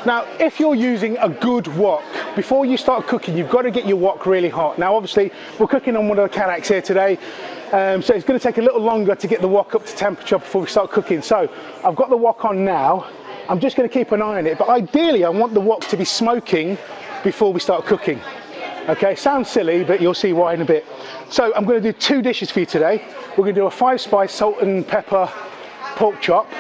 Now, if you're using a good wok, before you start cooking, you've got to get your wok really hot. Now, obviously, we're cooking on one of the Canacs here today, so it's going to take a little longer to get the wok up to temperature before we start cooking. So, I've got the wok on now. I'm just going to keep an eye on it, but ideally, I want the wok to be smoking before we start cooking. Okay, sounds silly, but you'll see why in a bit. So, I'm going to do 2 dishes for you today. We're going to do a 5-spice salt and pepper pork chop,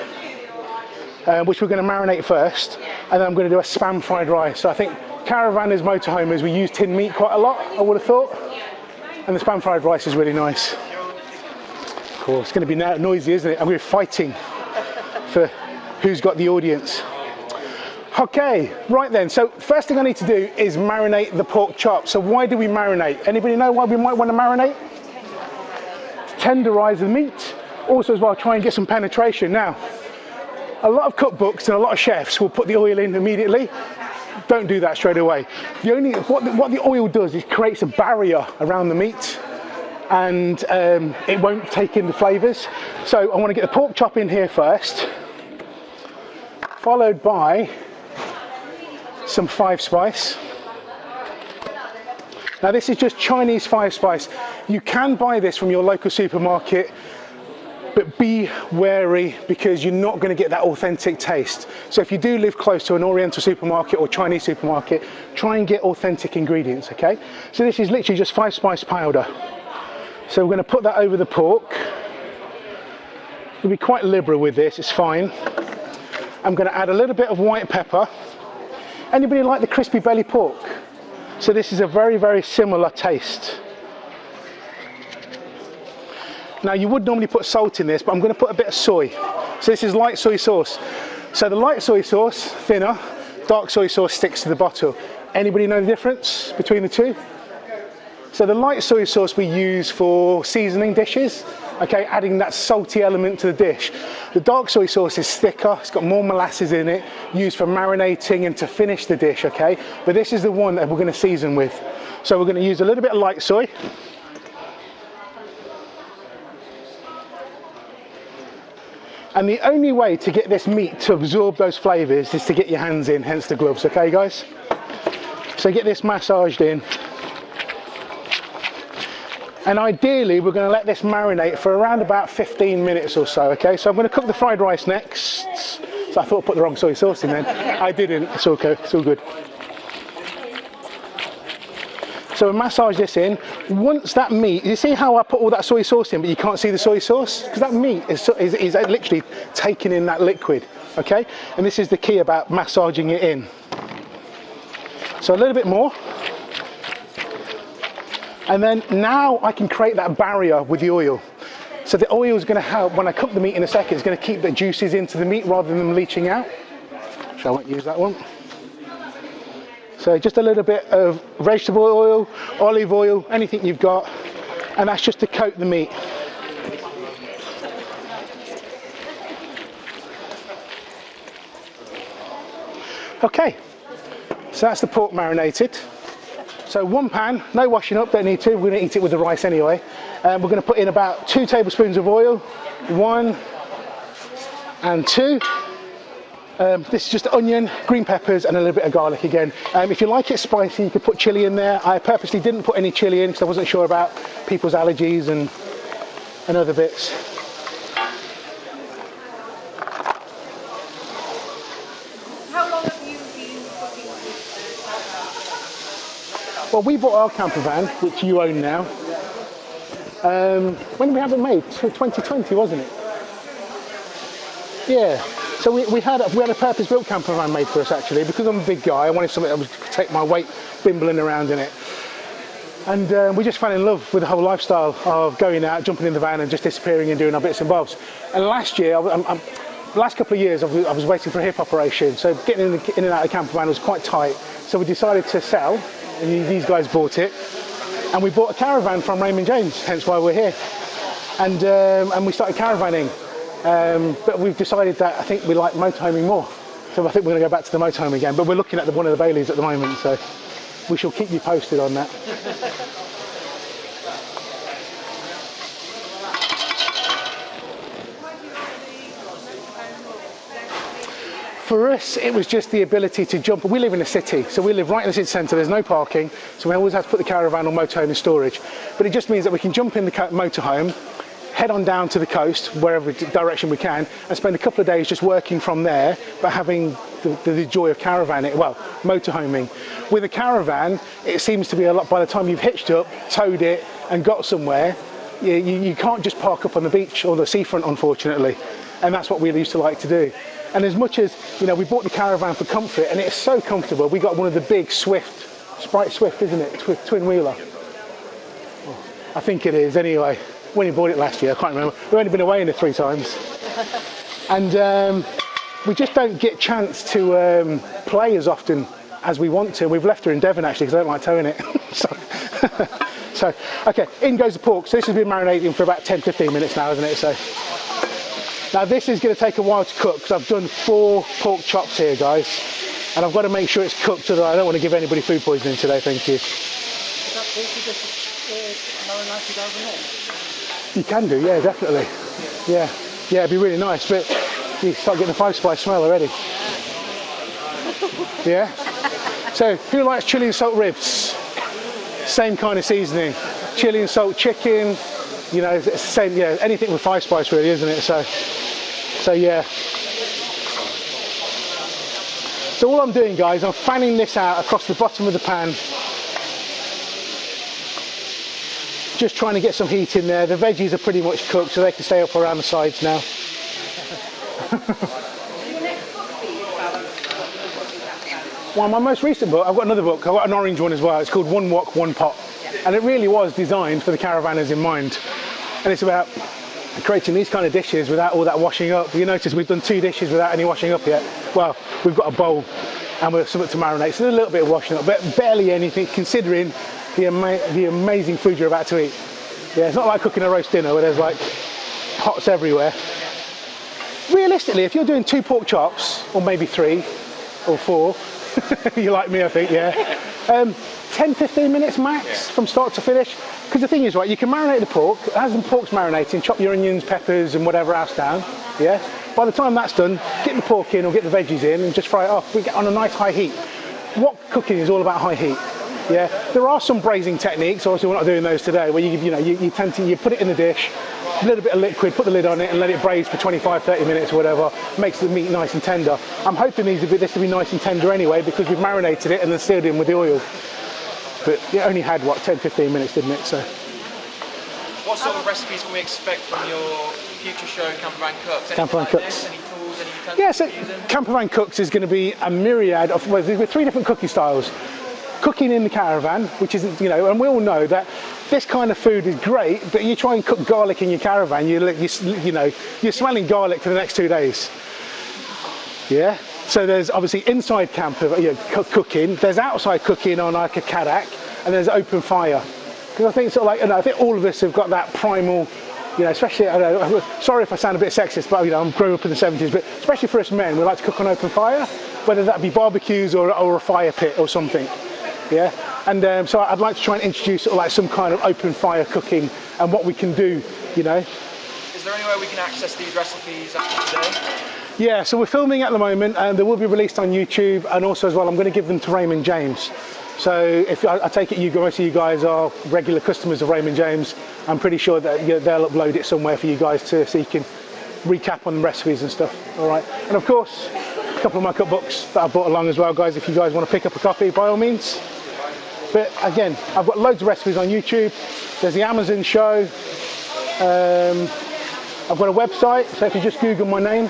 which we're going to marinate first, and then I'm going to do a spam fried rice. So I think caravanners, motorhomers, we use tinned meat quite a lot, I would have thought, and the spam fried rice is really nice. Cool, it's going to be noisy, isn't it? And we're fighting for who's got the audience. Okay, right then, so first thing I need to do is marinate the pork chop. So why do we marinate? Anybody know why we might want to marinate? Tenderize the meat, also as well try and get some penetration. Now, a lot of cookbooks and a lot of chefs will put the oil in immediately. Don't do that straight away. What the oil does is creates a barrier around the meat, and it won't take in the flavours. So I want to get the pork chop in here first, followed by some 5-spice. Now this is just Chinese 5-spice. You can buy this from your local supermarket, but be wary because you're not going to get that authentic taste. So if you do live close to an Oriental supermarket or Chinese supermarket, try and get authentic ingredients, okay? So this is literally just 5-spice powder. So we're going to put that over the pork. We'll be quite liberal with this, it's fine. I'm going to add a little bit of white pepper. Anybody like the crispy belly pork? So this is a very, very similar taste. Now you would normally put salt in this, but I'm going to put a bit of soy. So this is light soy sauce. So the light soy sauce, thinner, dark soy sauce sticks to the bottle. Anybody know the difference between the two? So the light soy sauce we use for seasoning dishes, okay, adding that salty element to the dish. The dark soy sauce is thicker, it's got more molasses in it, used for marinating and to finish the dish, okay? But this is the one that we're going to season with. So we're going to use a little bit of light soy. And the only way to get this meat to absorb those flavours is to get your hands in, hence the gloves, okay guys? So get this massaged in. And ideally we're going to let this marinate for around about 15 minutes or so, okay? So I'm going to cook the fried rice next. So I thought I put the wrong soy sauce in then. I didn't, it's okay, it's all good. So we'll massage this in. Once that meat, you see how I put all that soy sauce in, but you can't see the soy sauce? Because that meat is literally taking in that liquid, okay? And this is the key about massaging it in. So a little bit more. And then now I can create that barrier with the oil. So the oil is going to help, when I cook the meat in a second, it's going to keep the juices into the meat rather than them leaching out. So I won't use that one. So just a little bit of vegetable oil, olive oil, anything you've got, and that's just to coat the meat. Okay, so that's the pork marinated. So one pan, no washing up, don't need to, we're going to eat it with the rice anyway. We're going to put in about 2 tablespoons of oil, 1 and 2. This is just onion, green peppers and a little bit of garlic again. If you like it spicy, you could put chilli in there. I purposely didn't put any chilli in because I wasn't sure about people's allergies and other bits. How long have you been cooking with the caravan? Well, we bought our camper van, which you own now. When did we have it made? 2020, wasn't it? Yeah. So we had a purpose-built camper van made for us actually, because I'm a big guy. I wanted something that would take my weight bimbling around in it. And we just fell in love with the whole lifestyle of going out, jumping in the van and just disappearing and doing our bits and bobs. And last year, the last couple of years, I was waiting for a hip operation. So getting in and out of the camper van was quite tight. So we decided to sell, and these guys bought it. And we bought a caravan from Raymond James, hence why we're here. And we started caravanning. But we've decided that I think we like motorhoming more. So I think we're going to go back to the motorhome again. But we're looking at one of the Baileys at the moment, so we shall keep you posted on that. For us, it was just the ability to jump. We live in a city, so we live right in the city centre. There's no parking, so we always have to put the caravan or motorhome in storage. But it just means that we can jump in the motorhome, head on down to the coast, wherever direction we can, and spend a couple of days just working from there, but having the joy of caravanning, well, motorhoming. With a caravan, it seems to be a lot, by the time you've hitched up, towed it, and got somewhere, you can't just park up on the beach or the seafront, unfortunately. And that's what we used to like to do. And as much as, you know, we bought the caravan for comfort, and it's so comfortable. We got one of the big Sprite Swift, isn't it? Twin wheeler. Oh, I think it is, anyway. When you bought it last year, I can't remember. We've only been away in it 3 times. And we just don't get a chance to play as often as we want to. We've left her in Devon, actually, because I don't like towing it. So, okay, in goes the pork. So this has been marinating for about 10-15 minutes now, isn't it? So now this is going to take a while to cook, because I've done 4 pork chops here, guys. And I've got to make sure it's cooked, so that I don't want to give anybody food poisoning today, thank you. Is that pork you just marinated overnight? You can do, yeah, definitely. Yeah, it'd be really nice, but you start getting the 5-spice smell already. Yeah? So, who likes chili and salt ribs? Same kind of seasoning. Chili and salt chicken, you know, it's the same, yeah, anything with 5-spice really, isn't it? So yeah. So all I'm doing, guys, I'm fanning this out across the bottom of the pan. Just trying to get some heat in there. The veggies are pretty much cooked, so they can stay up around the sides now. Well, my most recent book, I've got another book, I've got an orange one as well. It's called One Wok, One Pot. And it really was designed for the caravanners in mind. And it's about creating these kind of dishes without all that washing up. You notice we've done 2 dishes without any washing up yet. Well, we've got a bowl and we've something to marinate. So there's a little bit of washing up, but barely anything considering the amazing food you're about to eat. Yeah, it's not like cooking a roast dinner where there's like pots everywhere. Realistically, if you're doing 2 pork chops, or maybe 3 or 4, you like me, I think, yeah. 10-15 minutes max from start to finish. Because the thing is, right, you can marinate the pork, as the pork's marinating, chop your onions, peppers, and whatever else down, yeah. By the time that's done, get the pork in or get the veggies in and just fry it off. We get on a nice high heat. Wok cooking is all about high heat. Yeah, there are some braising techniques, obviously we're not doing those today, where you tend to put it in the dish, a little bit of liquid, put the lid on it and let it braise for 25-30 minutes or whatever, makes the meat nice and tender. I'm hoping this to be nice and tender anyway, because we've marinated it and then sealed it in with the oil. But it only had, what, 10-15 minutes, didn't it? So. What sort of recipes can we expect from your future show, Campervan Cooks? Campervan Cooks. Any tools, any utensils? Yeah, so Campervan Cooks is going to be a myriad of, well, there's 3 different cooking styles. Cooking in the caravan, which isn't, you know, and we all know that this kind of food is great, but you try and cook garlic in your caravan, you're smelling garlic for the next 2 days. Yeah. So there's obviously inside cooking. There's outside cooking on like a kadak, and there's open fire. Because I think I think all of us have got that primal, you know, especially, sorry if I sound a bit sexist, but you know, I'm growing up in the 70s, but especially for us men, we like to cook on open fire, whether that be barbecues or a fire pit or something. Yeah, and so I'd like to try and introduce like some kind of open fire cooking and what we can do, you know. Is there any way we can access these recipes after today? Yeah, so we're filming at the moment and they will be released on YouTube, and also as well I'm going to give them to Raymond James. So if I take it most of you guys are regular customers of Raymond James, I'm pretty sure that they'll upload it somewhere for you guys so you can recap on the recipes and stuff, all right. And of course, a couple of my cookbooks that I brought along as well, guys, if you guys want to pick up a copy, by all means. But again, I've got loads of recipes on YouTube. There's the Amazon show. I've got a website, so if you just Google my name,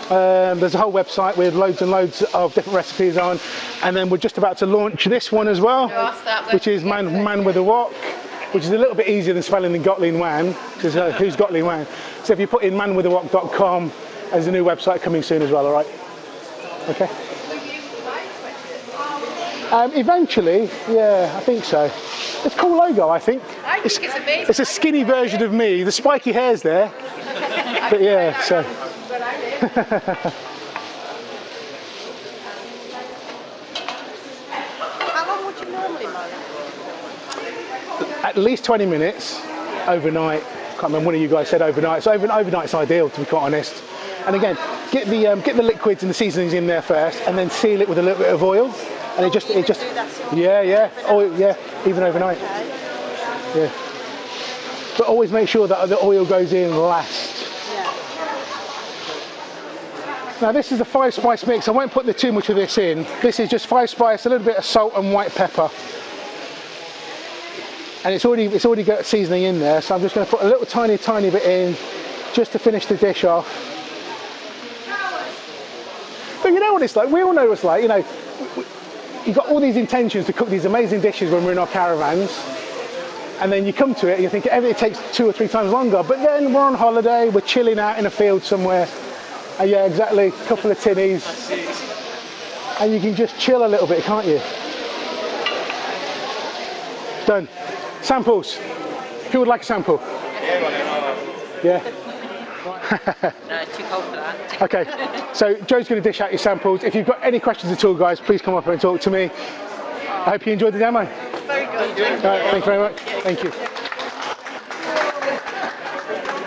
there's a whole website with loads and loads of different recipes on. And then we're just about to launch this one as well, which is Man with a Wok, which is a little bit easier than spelling the Gottlieb Wan, because who's Gottlieb Wan? So if you put in manwithawok.com, there's a new website coming soon as well, all right? Okay. Eventually, yeah, I think so. It's a cool logo, I think. I think it's amazing. It's a skinny version of me. The spiky hair's there. But yeah, so. How long would you normally marinate? At least 20 minutes overnight. I can't remember, one of you guys said overnight. So overnight's ideal, to be quite honest. And again, get the liquids and the seasonings in there first, and then seal it with a little bit of oil, and it just yeah, oil, yeah, even overnight. Yeah, but always make sure that the oil goes in last. Now this is a 5-spice mix. I won't put too much of this in. This is just 5 spice, a little bit of salt and white pepper. And it's already got seasoning in there, so I'm just going to put a little tiny bit in just to finish the dish off. But you know what it's like, we all know what it's like, you know, you've got all these intentions to cook these amazing dishes when we're in our caravans, and then you come to it and you think it takes 2 or 3 times longer, but then we're on holiday, we're chilling out in a field somewhere, and yeah, exactly, a couple of tinnies, and you can just chill a little bit, can't you? Done. Samples. Who would like a sample? Yeah? No, it's too cold for that. Okay, so Joe's going to dish out your samples. If you've got any questions at all, guys, please come up and talk to me. I hope you enjoyed the demo. Very good. All right, thank you very much. Thank you.